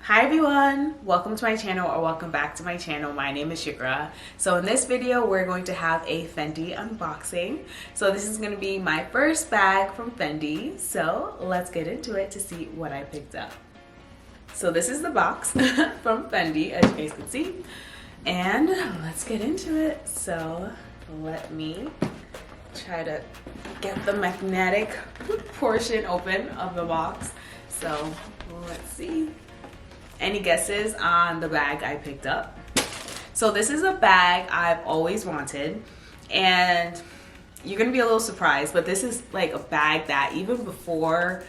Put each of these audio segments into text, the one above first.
Hi everyone, welcome to my channel or welcome back to my channel. My name is Backgr. So in this video we're going to have a Fendi unboxing. So this is going to be my first bag from Fendi. So let's get into it to see what I picked up. So this is the box from Fendi, as you guys can see. And let's get into it. So let me try to get the magnetic portion open of the box. So let's see. Any guesses on the bag I picked up? So this is a bag I've always wanted, and you're gonna be a little surprised, but this is like a bag that even before,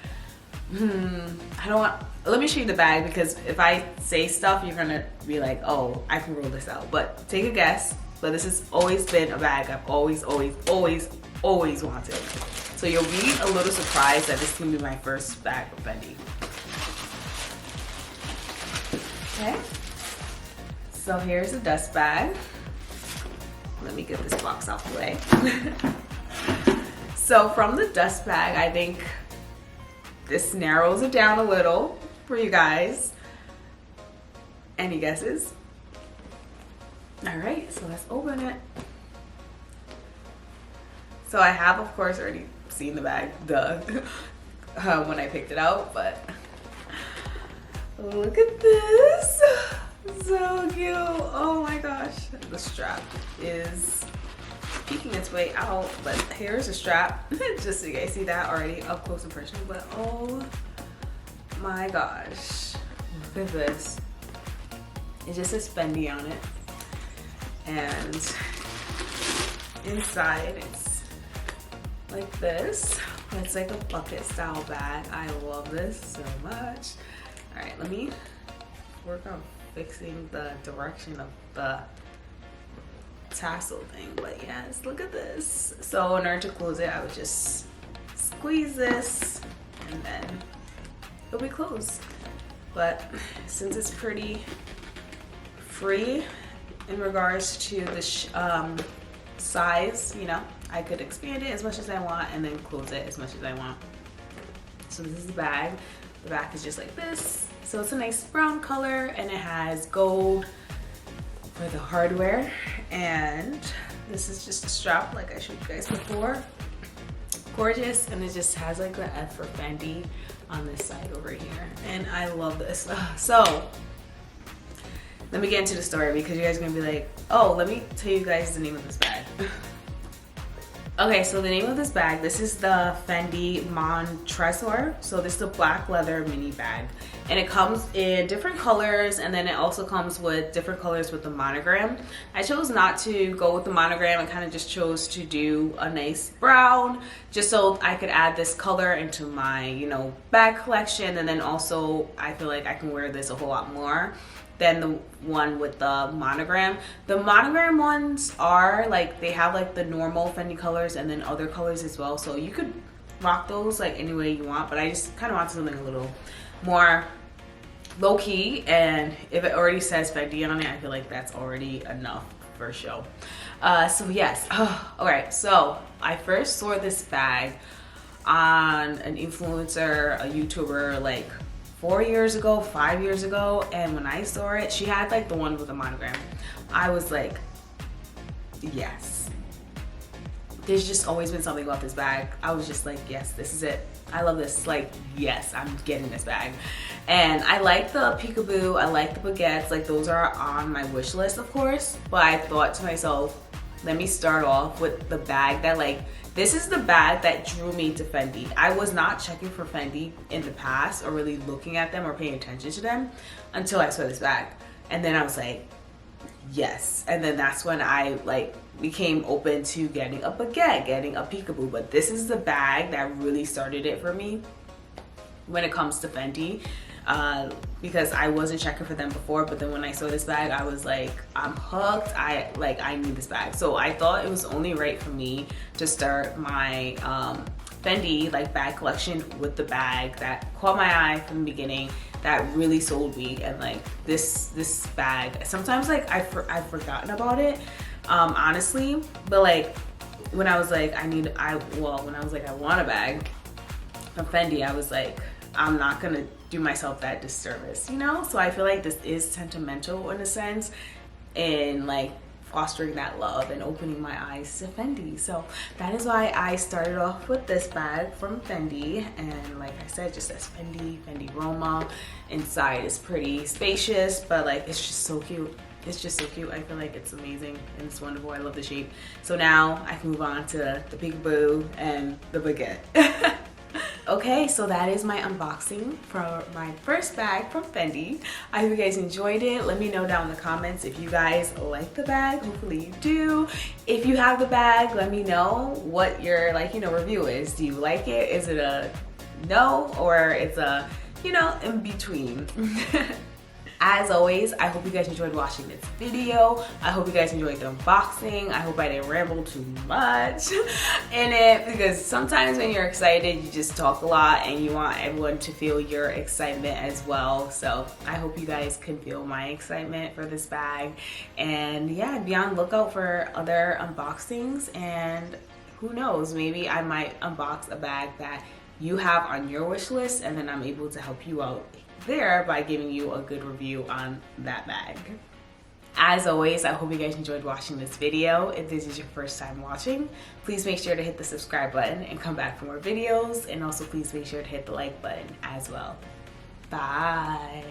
let me show you the bag, because if I say stuff, you're gonna be like, oh, I can rule this out. But take a guess, but this has always been a bag I've always wanted. So you'll be a little surprised that this is gonna be my first bag of Fendi. Okay, so here's a dust bag. Let me get this box out the way. So from the dust bag, I think this narrows it down a little for you guys. Any guesses? All right, so let's open it. So I have, of course, already seen the bag, when I picked it out, but look at this, so cute. Oh my gosh, the strap is peeking its way out, but here's the strap, just so you guys see that already up close and personal. But oh my gosh, look at this. It just says Fendi on it, and inside it's like this. It's like a bucket style bag. I love this so much. All right, let me work on fixing the direction of the tassel thing. But yes, look at this. So in order to close it, I would just squeeze this and then it'll be closed. But since it's pretty free in regards to the size, you know, I could expand it as much as I want and then close it as much as I want. So this is the bag. The back is just like this. So it's a nice brown color, and it has gold for the hardware. And this is just a strap like I showed you guys before. Gorgeous, and it just has like the F for Fendi on this side over here. And I love this. So let me get into the story, because you guys are gonna be like, oh, let me tell you guys the name of this bag. Okay, so the name of this bag, this is the Fendi Mon Trésor. So this is a black leather mini bag, and it comes in different colors, and then it also comes with different colors with the monogram. I chose not to go with the monogram. I kind of just chose to do a nice brown, just so I could add this color into my, you know, bag collection. And then also I feel like I can wear this a whole lot more than the one with the monogram. The monogram ones are like, they have like the normal Fendi colors and then other colors as well, so you could rock those like any way you want, but I just kind of want something a little more low-key, and if it already says Fendi on it, I feel like that's already enough for show. So yes, all right, so I first saw this bag on an influencer, a YouTuber, like 4 years ago, 5 years ago, and when I saw it, she had like the one with the monogram. I was like, yes. There's just always been something about this bag. I was just like, yes, this is it. I love this. Like, yes, I'm getting this bag. And I like the peekaboo, I like the baguettes, like those are on my wish list, of course. But I thought to myself, let me start off with the bag that, like, this is the bag that drew me to Fendi. I was not checking for Fendi in the past or really looking at them or paying attention to them until I saw this bag. And then I was like, yes. And then that's when I like became open to getting a baguette, getting a peekaboo. But this is the bag that really started it for me when it comes to Fendi. Because I wasn't checking for them before, but then when I saw this bag, I was like, I'm hooked. I need this bag. So I thought it was only right for me to start my Fendi like bag collection with the bag that caught my eye from the beginning, that really sold me. And like this bag, sometimes like I've forgotten about it, honestly, but like when I was like when I was like I want a bag from Fendi, I was like, I'm not gonna do myself that disservice, you know? So I feel like this is sentimental in a sense, and like fostering that love and opening my eyes to Fendi. So that is why I started off with this bag from Fendi, and like I said, just says Fendi Roma. Inside is pretty spacious, but like it's just so cute. It's just so cute. I feel like it's amazing and it's wonderful. I love the shape. So now I can move on to the peekaboo and the baguette. Okay, so that is my unboxing for my first bag from Fendi. I hope you guys enjoyed it. Let me know down in the comments if you guys like the bag. Hopefully you do. If you have the bag, let me know what your review is. Do you like it? Is it a no, or it's a, in between? As always, I hope you guys enjoyed watching this video. I hope you guys enjoyed the unboxing. I hope I didn't ramble too much in it, because sometimes when you're excited, you just talk a lot and you want everyone to feel your excitement as well. So I hope you guys can feel my excitement for this bag. And yeah, be on the lookout for other unboxings, and who knows, maybe I might unbox a bag that you have on your wish list, and then I'm able to help you out there by giving you a good review on that bag. As always, I hope you guys enjoyed watching this video. If this is your first time watching, please make sure to hit the subscribe button and come back for more videos, and also please make sure to hit the like button as well. Bye.